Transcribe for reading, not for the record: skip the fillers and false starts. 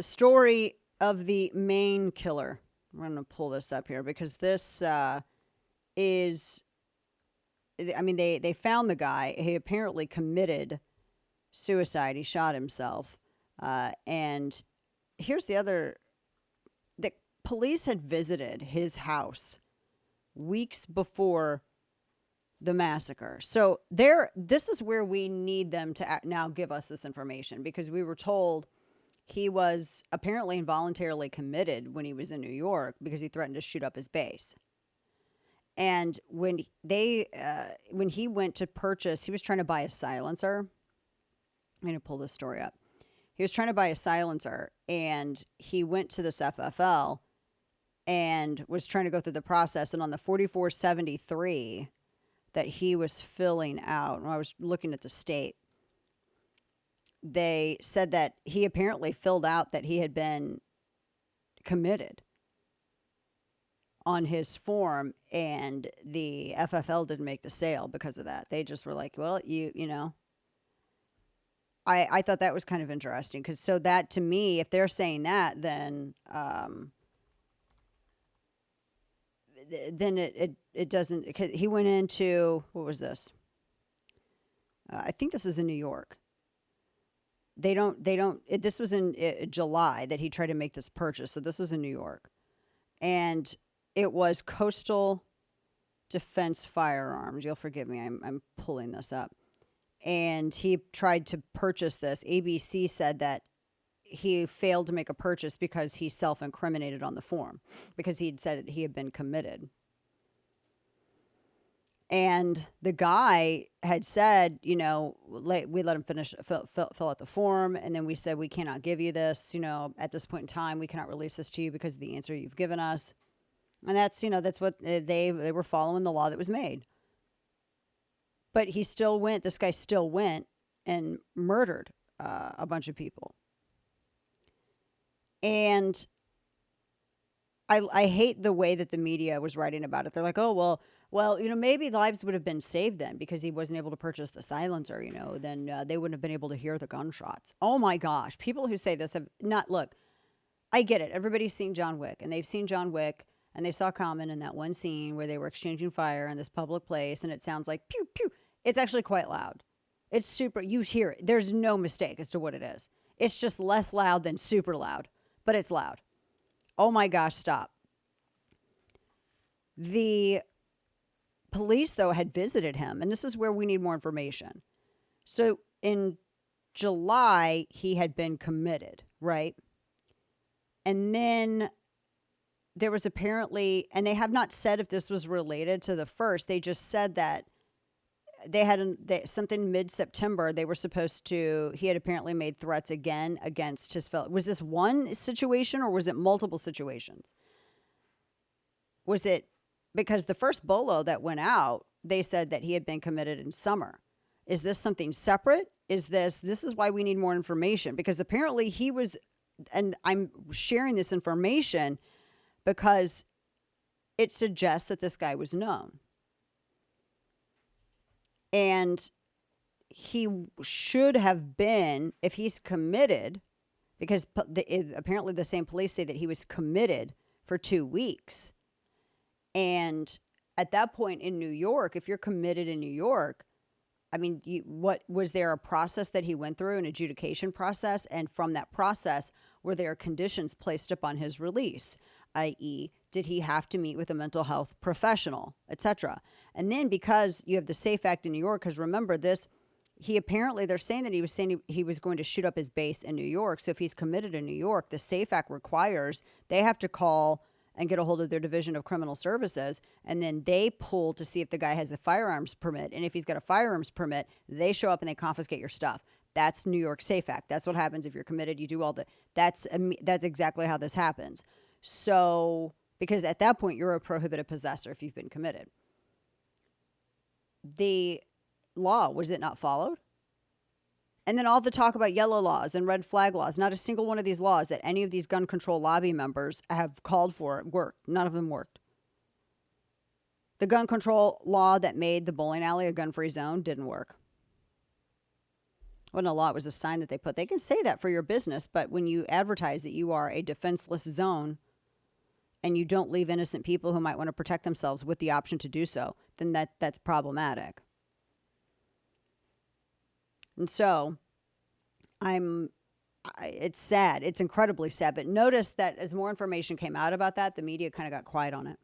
the story of the Maine killer. I'm going to pull this up here because this is, I mean, they found the guy. He apparently committed suicide. He shot himself. And here's the police had visited his house weeks before the massacre. So this is where we need them to now give us this information, because we were told he was apparently involuntarily committed when he was in New York because he threatened to shoot up his base. And when he went to purchase, he was trying to buy a silencer. I'm going to pull this story up. He was trying to buy a silencer, and he went to this FFL and was trying to go through the process. And on the 4473 that he was filling out, when I was looking at the state, they said that he apparently filled out that he had been committed on his form, and the FFL didn't make the sale because of that. They just were like, well, you know. I thought that was kind of interesting, because so that, to me, if they're saying that, then it doesn't, because he went into, what was this? I think this is in New York. This was in July that he tried to make this purchase. So this was in New York. And it was Coastal Defense Firearms. You'll forgive me. I'm pulling this up. And he tried to purchase this. ABC said that he failed to make a purchase because he self-incriminated on the form, because he'd said that he had been committed. And the guy had said, you know, we let him fill out the form, and then we said, we cannot give you this, you know, at this point in time, we cannot release this to you because of the answer you've given us. And that's, you know, that's what they were following the law that was made. But he still went, this guy still went and murdered a bunch of people. And I hate the way that the media was writing about it. They're like, oh, well, you know, maybe lives would have been saved then because he wasn't able to purchase the silencer, you know, then they wouldn't have been able to hear the gunshots. Oh my gosh. People who say this have not, look, I get it. Everybody's seen John Wick, and they've seen John Wick, and they saw Common in that one scene where they were exchanging fire in this public place, and it sounds like pew, pew. It's actually quite loud. It's super, you hear it. There's no mistake as to what it is. It's just less loud than super loud, but it's loud. Oh my gosh, stop. The police, though, had visited him, and this is where we need more information. So in July, he had been committed, right? And then there was apparently, and they have not said if this was related to the first, they just said that they had something mid-September. They were supposed to, he had apparently made threats again against his fellow. Was this one situation, or was it multiple situations? Was it, because the first bolo that went out, they said that he had been committed in summer. Is this something separate? This is why we need more information, because apparently he was, and I'm sharing this information because it suggests that this guy was known. And he should have been, if he's committed, because apparently the same police say that he was committed for 2 weeks. And at that point in New York, if you're committed in New York, I mean, what was there a process that he went through, an adjudication process? And from that process, were there conditions placed upon his release, i.e., did he have to meet with a mental health professional, etc.? And then because you have the SAFE Act in New York, because remember this, they're saying that he was going to shoot up his base in New York. So if he's committed in New York, the SAFE Act requires they have to call and get a hold of their Division of Criminal Services, and then they pull to see if the guy has a firearms permit. And if he's got a firearms permit, they show up and they confiscate your stuff. That's New York SAFE Act. That's what happens if you're committed. You do all that's exactly how this happens. So, because at that point, you're a prohibited possessor if you've been committed. The law, was it not followed? And then all the talk about yellow laws and red flag laws, not a single one of these laws that any of these gun control lobby members have called for worked. None of them worked. The gun control law that made the bowling alley a gun-free zone didn't work. wasn't a law, it was a sign that they put. They can say that for your business, but when you advertise that you are a defenseless zone and you don't leave innocent people who might want to protect themselves with the option to do so, then that's problematic. And so it's sad. It's incredibly sad. But notice that as more information came out about that, the media kind of got quiet on it.